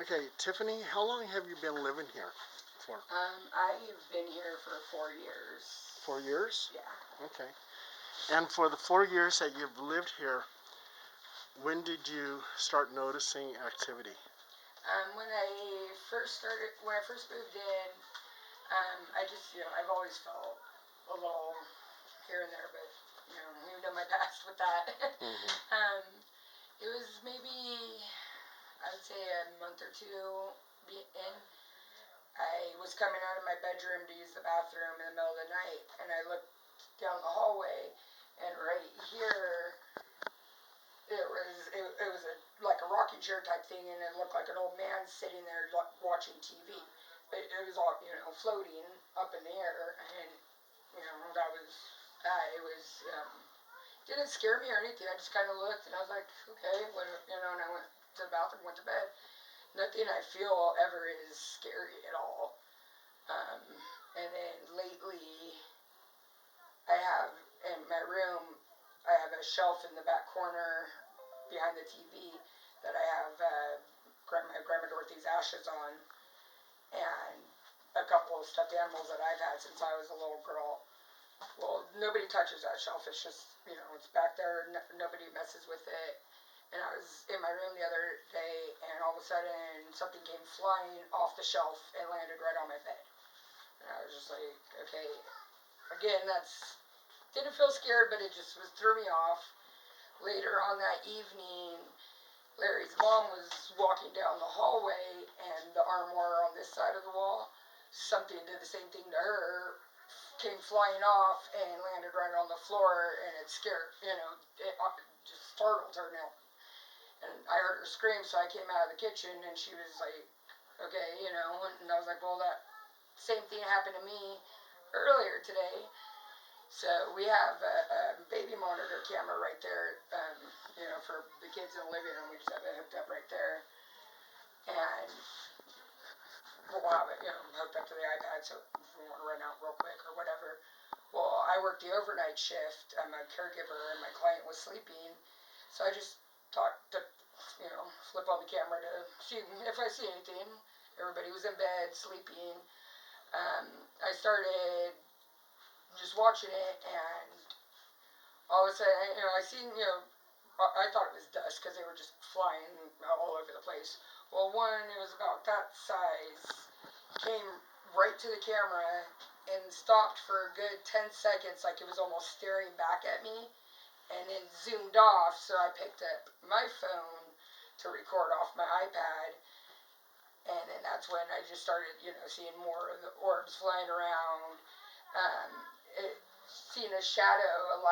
Okay, Tiffany, how long have you been living here for? I've been here for 4 years. 4 years? Yeah. Okay. And for the 4 years that you've lived here, when did you start noticing activity? When I first moved in, I just, I've always felt a little here and there, but, you know my past with that. It was maybe, I would say a month or two in. I was coming out of my bedroom to use the bathroom in the middle of the night, and I looked down the hallway, and right here, it was like a rocking chair type thing, and it looked like an old man sitting there watching TV. But it was all, floating up in the air, and, that was that. It was, didn't scare me or anything. I just kind of looked, and I was like, okay, and I went to the bathroom, went to bed. Nothing I feel ever is scary at all. And then lately, I have in my room, I have a shelf in the back corner behind the TV that I have my Grandma Dorothy's ashes on, and a couple of stuffed animals that I've had since I was a little girl. Well, nobody touches that shelf. It's just, it's back there. Nobody messes with it. And I was in my room the other day, and all of a sudden, something came flying off the shelf and landed right on my bed. And I was just like, okay. Again, didn't feel scared, but it just threw me off. Later on that evening, Larry's mom was walking down the hallway, and the armoire on this side of the wall, something did the same thing to her, came flying off and landed right on the floor, and it scared, it just startled her now. And I heard her scream, so I came out of the kitchen, and she was like, okay, and I was like, well, that same thing happened to me earlier today. So we have a baby monitor camera right there, for the kids in the living room. We just have it hooked up right there. And we'll have it, hooked up to the iPad, so if we want to run out real quick or whatever. Well, I work the overnight shift. I'm a caregiver, and my client was sleeping. So I just thought to, flip on the camera to see if I see anything. Everybody was in bed, sleeping. I started just watching it, and all of a sudden, I seen, I thought it was dust because they were just flying all over the place. Well, one, it was about that size, came right to the camera and stopped for a good 10 seconds, like it was almost staring back at me, and then zoomed off. So I picked up my phone to record off my iPad, and then that's when I just started, seeing more of the orbs flying around. Seeing a shadow,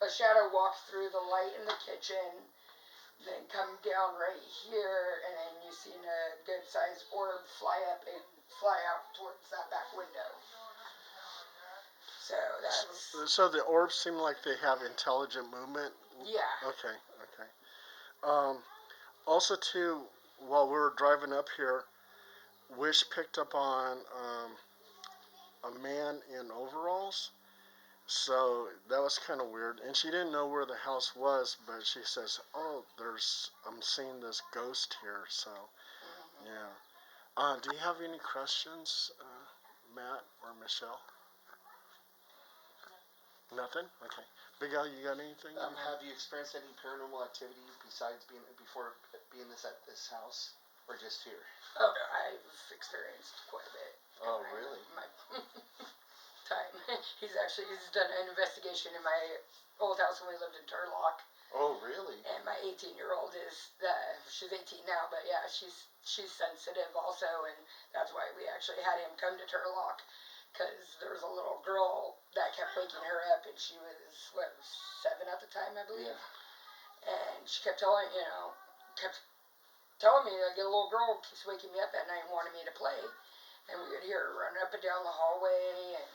a shadow walk through the light in the kitchen, then come down right here, and then you seen a good sized orb fly up and fly out towards that back window. So that's... So the orbs seem like they have intelligent movement? Yeah. Okay. Also, too, while we were driving up here, Wish picked up on a man in overalls. So that was kind of weird. And she didn't know where the house was, but she says, oh, I'm seeing this ghost here. So, yeah. Do you have any questions, Matt or Michelle? Nothing? Okay. Big Al, you got anything? Have you experienced any paranormal activity besides before being at this house, or just here? Oh no, I've experienced quite a bit. Oh really? My time. He's done an investigation in my old house when we lived in Turlock. Oh really? And my 18-year-old is she's 18 now, but yeah, she's sensitive also, and that's why we actually had him come to Turlock. Because there was a little girl that kept waking her up, and she was, 7 at the time, I believe. Yeah. And she kept telling me, like, a little girl keeps waking me up at night and wanting me to play. And we would hear her run up and down the hallway, and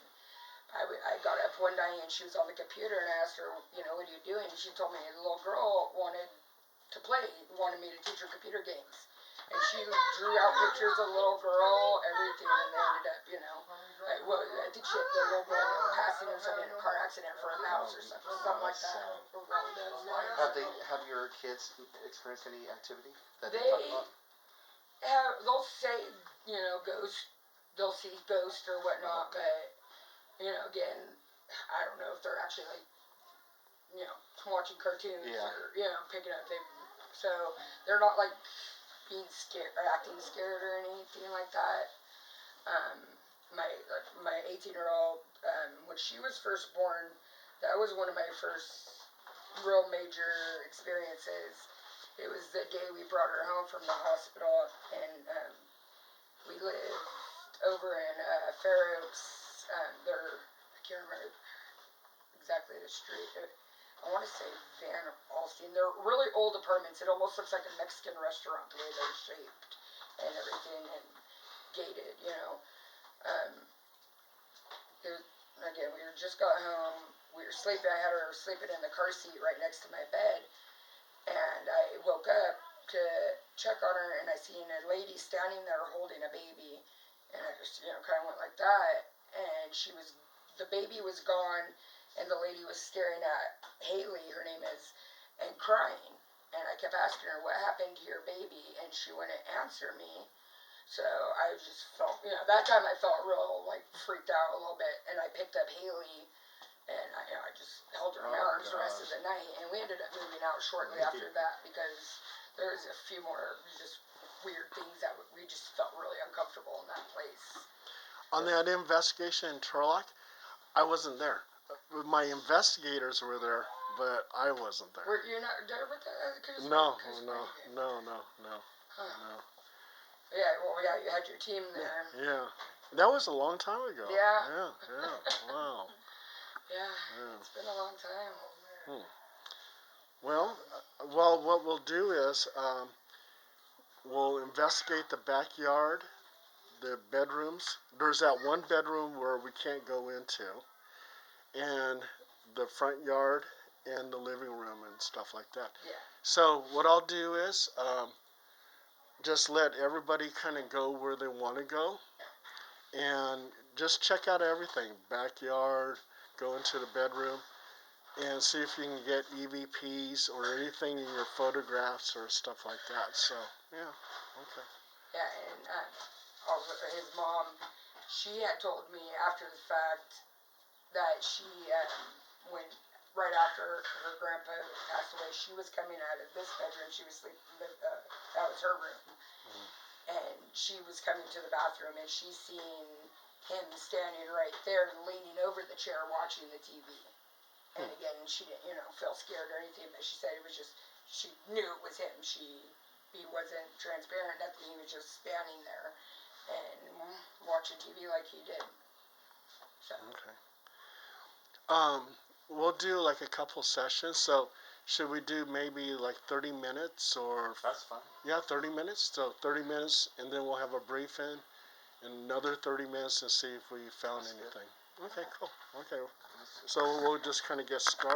I got up one night, and she was on the computer, and I asked her, what are you doing? And she told me the little girl wanted to play, wanted me to teach her computer games. And she drew out pictures of the little girl, everything, and they ended up, I think the little girl ended up passing in a car accident for a mouse or something like that. Have your kids experienced any activity that they talk about? they'll say, ghost. They'll see ghosts or whatnot, but again, I don't know if they're actually like, watching cartoons or picking up. So they're not like being scared or acting scared or anything like that. My 18-year-old, when she was first born, that was one of my first real major experiences. It was the day we brought her home from the hospital, and we lived over in Fair Oaks. I can't remember exactly the street. I want to say Van Alstyne. They're really old apartments. It almost looks like a Mexican restaurant the way they're shaped and everything, and gated. Again, we just got home. We were sleeping. I had her sleeping in the car seat right next to my bed, and I woke up to check on her, and I seen a lady standing there holding a baby, and I just, kind of went like that, and the baby was gone, and the lady was staring at Haley, her name is, and crying, and I kept asking her, what happened to your baby, and she wouldn't answer me. So I just felt, that time I felt real, like, freaked out a little bit, and I picked up Haley, and I just held her in my arms the rest of the night, and we ended up moving out shortly after that, because there was a few more just weird things that we just felt really uncomfortable in that place. On that investigation in Turlock, I wasn't there. My investigators were there, but I wasn't there. Were you not there with that? No. Huh. No. Yeah, well, you had your team there. Yeah. That was a long time ago. Yeah. Wow. Yeah, it's been a long time. Well, what we'll do is we'll investigate the backyard, the bedrooms. There's that one bedroom where we can't go into, and the front yard and the living room and stuff like that. Yeah. So what I'll do is just let everybody kind of go where they want to go, and just check out everything. Backyard, go into the bedroom, and see if you can get EVPs or anything in your photographs or stuff like that. So, yeah, okay. Yeah, and also his mom, she had told me after the fact that she, right after her grandpa passed away, she was coming out of this bedroom. She was sleeping, that was her room. And she was coming to the bathroom, and she seen him standing right there, leaning over the chair, watching the TV. And again, she didn't, feel scared or anything, but she said it was just, she knew it was him. He wasn't transparent, nothing. He was just standing there and watching TV like he did. So. Okay. We'll do like a couple sessions. So, should we do maybe like 30 minutes or? That's fine. Yeah, 30 minutes. So 30 minutes, and then we'll have a briefing, and another 30 minutes and see if we found anything. Good. Okay, cool. Okay. So we'll just kind of get started.